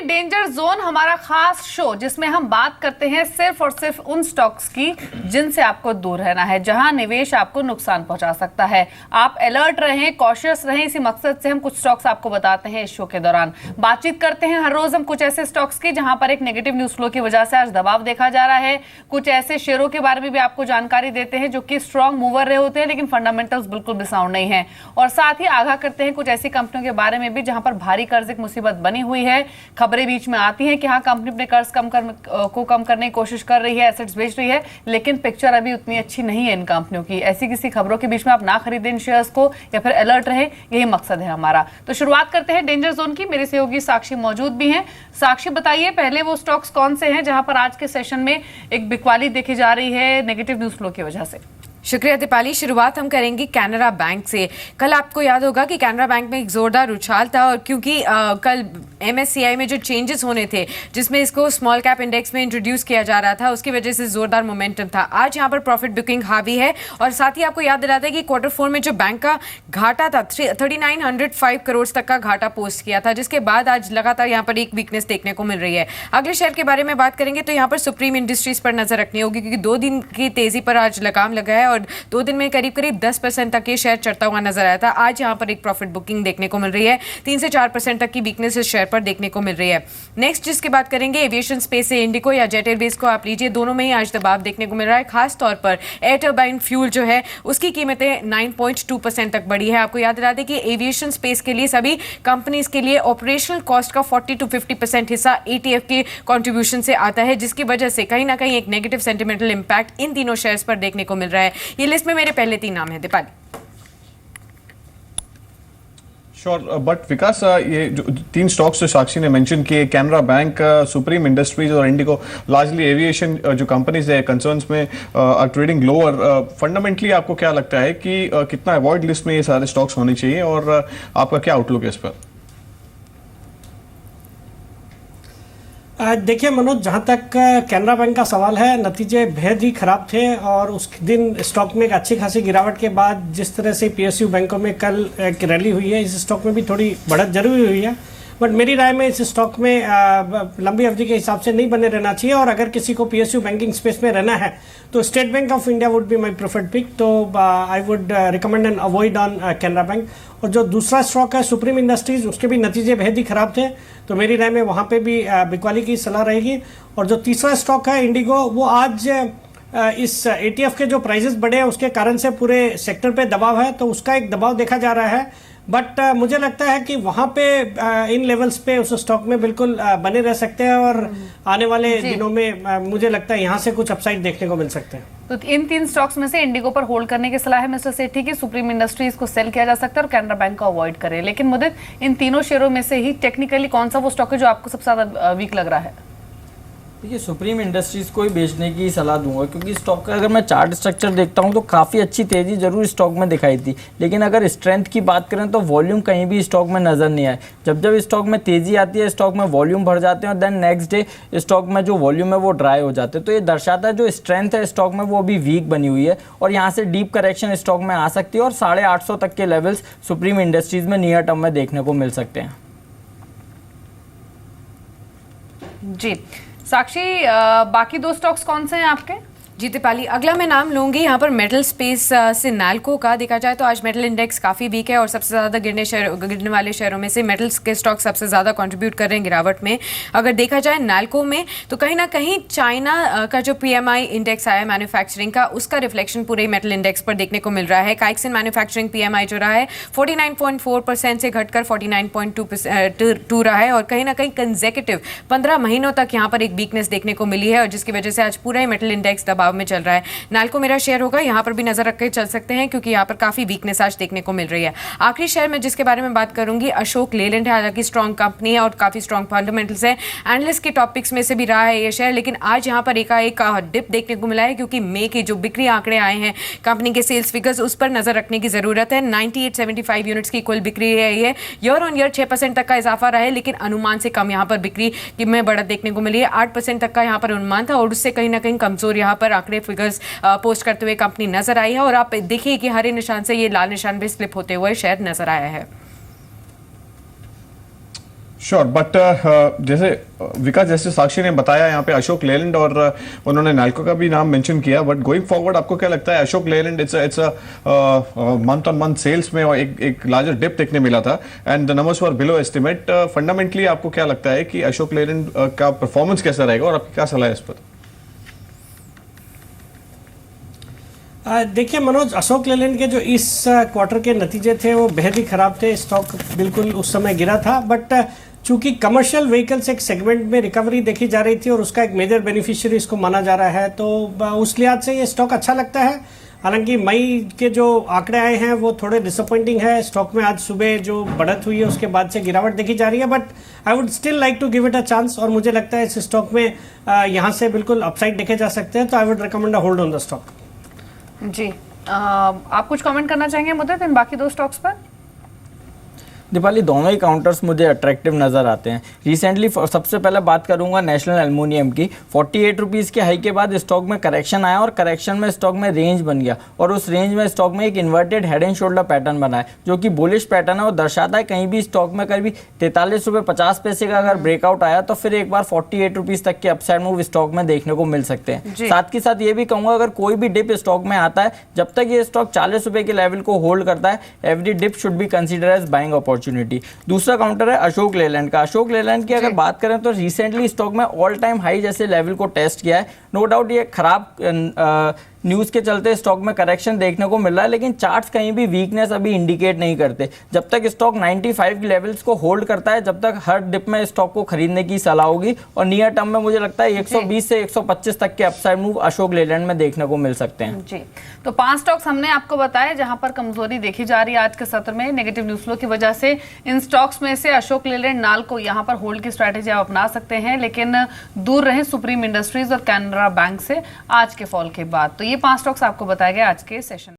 Danger zone, हमारा खास show जिसमें हम बात करते हैं सिर्फ और सिर्फ उन स्टॉक्स की जिनसे आपको दूर रहना है, जहां निवेश आपको नुकसान पहुंचा सकता है। आप अलर्ट रहें, कॉशियस रहें, इसी मकसद से हम कुछ स्टॉक्स आपको बताते हैं इस शो के दौरान। बातचीत करते हैं हर रोज हम कुछ ऐसे स्टॉक्स की जहां पर एक नेगेटिव न्यूज फ्लो की वजह से आज दबाव देखा जा रहा है। कुछ ऐसे शेयरों के बारे में भी आपको जानकारी देते हैं जो कि स्ट्रॉन्ग मूवर रहे होते हैं लेकिन फंडामेंटल्स बिल्कुल भी साउंड नहीं है। और साथ ही आगाह करते हैं कुछ ऐसी कंपनियों के बारे में भी जहां पर भारी कर्ज मुसीबत बनी हुई है। खबरें बीच में आती हैं कि हाँ, कंपनी अपने कर्ज कम करने की कोशिश कर रही है, एसेट्स बेच रही है, लेकिन पिक्चर अभी उतनी अच्छी नहीं है इन कंपनियों की। ऐसी किसी खबरों के बीच में आप ना खरीदें इन शेयर्स को या फिर अलर्ट रहे, यही मकसद है हमारा। तो शुरुआत करते हैं डेंजर जोन की। मेरे सहयोगी साक्षी मौजूद भी हैं। साक्षी, बताइए पहले वो स्टॉक्स कौन से हैं जहां पर आज के सेशन में एक बिकवाली देखी जा रही है नेगेटिव न्यूज फ्लो की वजह से? शुक्रिया दीपाली। शुरुआत हम करेंगे कैनरा बैंक से। कल आपको याद होगा कि कैनरा बैंक में एक जोरदार उछाल था और क्योंकि कल MSCI में जो चेंजेस होने थे जिसमें इसको स्मॉल कैप इंडेक्स में इंट्रोड्यूस किया जा रहा था, उसकी वजह से जोरदार मोमेंटम था। आज यहाँ पर प्रॉफिट बुकिंग हावी है और साथ ही आपको याद दिलाता है कि Q4 में जो बैंक का घाटा था 3905 करोड़ तक का घाटा पोस्ट किया था, जिसके बाद आज लगातार यहाँ पर एक वीकनेस देखने को मिल रही है। अगले शेयर के बारे में बात करेंगे तो यहाँ पर सुप्रीम इंडस्ट्रीज पर नजर रखनी होगी क्योंकि 2 दिन की तेजी पर आज लगाम लगा है और 2 दिन में करीब 10% तक ये शेयर चढ़ता हुआ नजर आया था। आज यहाँ पर एक प्रॉफिट बुकिंग देखने को मिल रही है। 3 से 4% तक की वीकनेस इस शेयर पर देखने को मिल रही है। नेक्स्ट जिसकी बात करेंगे एविएशन स्पेस से इंडिगो या जेट एयरवेज को आप लीजिए, दोनों में ही आज दबाव देखने को मिल रहा है। खास तौर पर एयर टरबाइन फ्यूल जो है उसकी कीमतें 9.2% तक बढ़ी है। आपको याद दिला दें कि एविएशन स्पेस के लिए सभी कंपनीज के लिए ऑपरेशनल कॉस्ट का 40 to 50% हिस्सा ETF के कॉन्ट्रीब्यूशन से आता है, जिसकी वजह से कहीं ना कहीं एक नेगेटिव सेंटिमेंटल इंपैक्ट इन तीनों शेयर्स पर देखने को मिल रहा है। ये लिस्ट में मेरे पहले 3 नाम हैं। दीपाली। श्योर, बट विकास, ये जो 3 स्टॉक्स जो साक्षी ने मेंशन किए, कैनरा बैंक, सुप्रीम इंडस्ट्रीज और इंडिगो, लार्जली एविएशन जो कंपनीज है कंसर्न्स में आर ट्रेडिंग लोअर। फंडामेंटली आपको क्या लगता है कि कितना अवॉइड लिस्ट में ये सारे स्टॉक्स होने चाहिए और आपका क्या आउटलुक है इस पर? देखिए मनोज, जहाँ तक कैनरा बैंक का सवाल है, नतीजे बेहद ही खराब थे और उस दिन स्टॉक में एक अच्छी खासी गिरावट के बाद जिस तरह से PSU बैंकों में कल एक रैली हुई है, इस स्टॉक में भी थोड़ी बढ़त जरूर हुई है। बट मेरी राय में इस स्टॉक में लंबी अवधि के हिसाब से नहीं बने रहना चाहिए और अगर किसी को PSU बैंकिंग स्पेस में रहना है तो State Bank of India would be my preferred pick. तो I would recommend and avoid on Canara Bank. और जो दूसरा स्टॉक है सुप्रीम इंडस्ट्रीज, उसके भी नतीजे बेहद ही खराब थे, तो मेरी राय में वहाँ पे भी बिकवाली की सलाह रहेगी। और जो तीसरा स्टॉक है इंडिगो, वो आज इस ETF के जो प्राइजेस बढ़े हैं उसके कारण से पूरे सेक्टर पे दबाव है, तो उसका एक दबाव देखा जा रहा है। बट मुझे लगता है कि वहाँ पे इन लेवल्स पे उस स्टॉक में बिल्कुल बने रह सकते हैं और आने वाले दिनों में मुझे लगता है यहाँ से कुछ अपसाइड देखने को मिल सकते हैं। तो इन 3 स्टॉक्स में से इंडिगो पर होल्ड करने की सलाह है मिस्टर सेठी की। सुप्रीम इंडस्ट्रीज को सेल किया जा सकता है और कैनरा बैंक को अवॉइड करें। लेकिन मुदित, इन तीनों शेयरों में से ही टेक्निकली कौन सा वो स्टॉक है जो आपको सबसे ज्यादा वीक लग रहा है? देखिए, सुप्रीम इंडस्ट्रीज़ को ही बेचने की सलाह दूंगा क्योंकि स्टॉक का अगर मैं चार्ट स्ट्रक्चर देखता हूं तो काफ़ी अच्छी तेज़ी जरूर स्टॉक में दिखाई थी, लेकिन अगर स्ट्रेंथ की बात करें तो वॉल्यूम कहीं भी स्टॉक में नज़र नहीं आए। जब स्टॉक में तेज़ी आती है, स्टॉक में वॉल्यूम भर जाते हैं और देन नेक्स्ट डे स्टॉक में जो वॉल्यूम है वो ड्राई हो जाते हैं। तो ये दर्शाता है जो स्ट्रेंथ है स्टॉक में वो अभी वीक बनी हुई है और यहाँ से डीप करेक्शन स्टॉक में आ सकती है और 850 तक के लेवल्स सुप्रीम इंडस्ट्रीज़ में नियर टर्म में देखने को मिल सकते हैं। जी साक्षी, बाकी 2 स्टॉक्स कौन से हैं आपके? जी दीपाली, अगला मैं नाम लूंगी यहाँ पर मेटल स्पेस से नाल्को का। देखा जाए तो आज मेटल इंडेक्स काफ़ी वीक है और सबसे ज़्यादा गिरने वाले शेयरों में से मेटल्स के स्टॉक सबसे ज़्यादा कंट्रीब्यूट कर रहे हैं गिरावट में। अगर देखा जाए नाल्को में तो कहीं ना कहीं चाइना का जो PMI इंडेक्स आया मैन्युफैक्चरिंग का, उसका रिफ्लेक्शन पूरे मेटल इंडेक्स पर देखने को मिल रहा है। काइक्सन मैन्युफैक्चरिंग PMI जो रहा है 49.4% से घटकर 49.2 रहा है और कहीं ना कहीं कंसेक्यूटिव 15 महीनों तक यहाँ पर एक वीकनेस देखने को मिली है और जिसकी वजह से आज पूरा ही मेटल इंडेक्स दबाव में चल रहा है। नाल्को मेरा शेयर होगा, यहाँ पर भी नजर रख के चल सकते हैं क्योंकि यहाँ पर काफी वीकनेस आज देखने को मिल रही है। आखिरी शेयर में जिसके बारे में बात करूंगी अशोक लेलैंड है। हालांकि स्ट्रॉन्ग कंपनी है और काफी स्ट्रॉन्ग फंडामेंटल्स है, एनालिस्ट के टॉपिक्स में से भी रहा है ये शेयर, लेकिन आज यहाँ पर एक डिप देखने को मिला है क्योंकि मई के जो बिक्री आंकड़े आए हैं कंपनी के सेल्स फिगर्स, उस पर नजर रखने की जरूरत है। 9875 यूनिट्स की कुल बिक्री है, ये ईयर ऑन ईयर 6% तक का इजाफा रहा है, लेकिन अनुमान से कम यहाँ पर बिक्री में बढ़त देखने को मिली है। 8% तक का यहाँ पर अनुमान था और उससे कहीं ना कहीं कमजोर यहाँ पर आंकड़े फिगर्स पोस्ट करते हुए कंपनी नजर आई है और आप देखिए कि हरे निशान से ये लाल निशान भी स्लिप होते हुए शेयर नजर आया है। श्योर बट जैसे विकास, जैसे साक्षी ने बताया यहाँ पे अशोक लेलैंड और उन्होंने नाल्को का भी नाम मेंशन किया, बट गोइंग फॉरवर्ड आपको क्या लगता है? Ashok Leyland it's month on month sales में और एक लार्जर डिप देखने मिला था and the numbers were below estimate. Fundamentally आपको क्या लगता है कि अशोक लेलैंड का परफॉर्मेंस कैसा रहेगा और आपकी क्या सलाह है इस पर? देखिए मनोज, अशोक लेलैंड के जो इस क्वार्टर के नतीजे थे वो बेहद ही खराब थे। स्टॉक बिल्कुल उस समय गिरा था, बट चूंकि कमर्शियल व्हीकल्स एक सेगमेंट में रिकवरी देखी जा रही थी और उसका एक मेजर बेनिफिशियरी इसको माना जा रहा है, तो उस लिहाज से ये स्टॉक अच्छा लगता है। हालांकि मई के जो आंकड़े आए हैं वो थोड़े डिसअपॉइंटिंग है। स्टॉक में आज सुबह जो बढ़त हुई है उसके बाद से गिरावट देखी जा रही है, but I would still like to give it a chance और मुझे लगता है इस स्टॉक में यहाँ से बिल्कुल अपसाइड देखे जा सकते हैं, तो I would recommend a hold on the stock. जी, आप कुछ कमेंट करना चाहेंगे मुद्दत इन बाकी दो स्टॉक्स पर? दीपाली, दोनों ही काउंटर्स मुझे अट्रैक्टिव नज़र आते हैं। रिसेंटली सबसे पहले बात करूंगा नेशनल एल्युमिनियम की। 48 रुपीज़ के हाई के बाद स्टॉक में करेक्शन आया और करेक्शन में स्टॉक में रेंज बन गया और उस रेंज में स्टॉक में एक inverted head and shoulder pattern बना है जो कि बुलिश पैटर्न है और दर्शाता है कहीं भी स्टॉक में कभी 43 रुपये 50 पैसे का अगर ब्रेकआउट आया तो फिर एक बार 48 रुपीज़ तक के अपसाइड मूव स्टॉक में देखने को मिल सकते हैं। साथ के साथ ये भी कहूँगा, अगर कोई भी डिप स्टॉक में आता है, जब तक ये स्टॉक 40 रुपये के लेवल को होल्ड करता है, every dip should be consider as buying opportunity. दूसरा काउंटर है अशोक लेलैंड का। अशोक लेलैंड की अगर बात करें तो रिसेंटली स्टॉक में ऑल टाइम हाई जैसे लेवल को टेस्ट किया है। नो डाउट ये खराब न्यूज़ के चलते स्टॉक में करेक्शन देखने को मिल रहा है, लेकिन चार्ट्स कहीं भी वीकनेस अभी इंडिकेट नहीं करते। जब तक स्टॉक 95 के लेवल्स को होल्ड करता है, जब तक हर डिप में स्टॉक को खरीदने की सलाह होगी और नियर टर्म में मुझे लगता है 120 से 125 तक के अपसाइड मूव अशोक लेलैंड में देखने को मिल सकते हैं। जी, तो 5 स्टॉक्स हमने आपको बताए जहां पर कमजोरी देखी जा रही है आज के सत्र में नेगेटिव न्यूज फ्लो की वजह से। इन स्टॉक्स में से अशोक लेलैंड, नाल्को यहां पर होल्ड की स्ट्रैटेजी आप अपना सकते हैं, लेकिन दूर रहें सुप्रीम इंडस्ट्रीज और कैनरा बैंक से आज के फॉल के बाद। तो ये 5 स्टॉक्स आपको बताए गए आज के सेशन।